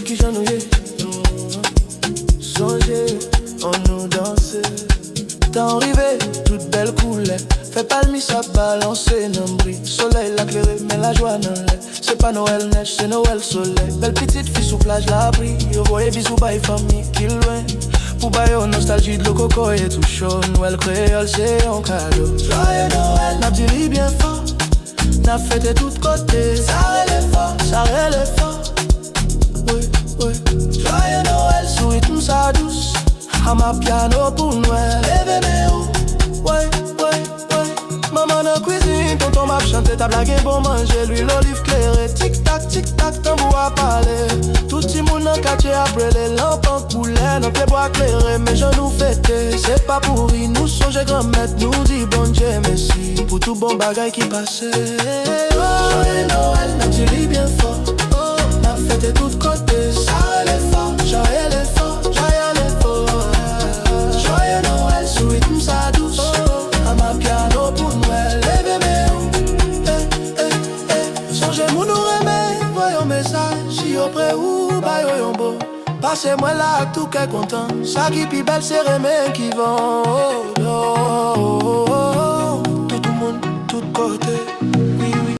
Qui j'en ouye, songer, on nous danser. T'en arrivé, toute belle coulée. Fais pas le mis à balancer, non brille. Soleil l'a clairé, mais la joie non l'est. C'est pas Noël neige, c'est Noël soleil. Belle petite fille sous plage, la brille. Yo voyez bisous, bye famille, qui loin. Pour bailler nostalgie de le coco et tout chaud. Noël créole, c'est un cadeau. Joyeux Noël, n'a dit bien fort. N'a fêté de tous côtés. Ça relève fort, ça relève fort. Oui, oui. Joyeux Noël, sous rythme ça douce. À ma piano pour Noël. Lève mes roues. Ouais, ouais, ouais. Maman dans cuisine, tonton m'a chanté, t'as blagué pour manger. Lui l'olive clairée. Tic tac, tambour à parler. Tout petit monde en quartier après les lampes en couleur. Nos pieds bois clairés, mes genoux fêtés. C'est pas pourri, nous songeons grand-mère. Nous dit bon Dieu merci. Pour tout bon bagay qui passait. Joyeux Noël, n'a dit bien fort. N'a fêté de tous côtés. Ça relève fort, joyeux les fort, joyeux les fort. Joyeux Noël, sous rythme ça douce. À ma piano pour Noël. Lève mes roues. Songez mon nous remet, voyons message. Si au près ou bah yo beau. Passez-moi là, tout qu'est content. Ça qui pi belle, c'est remè qui vend. Tout le monde, tout côté.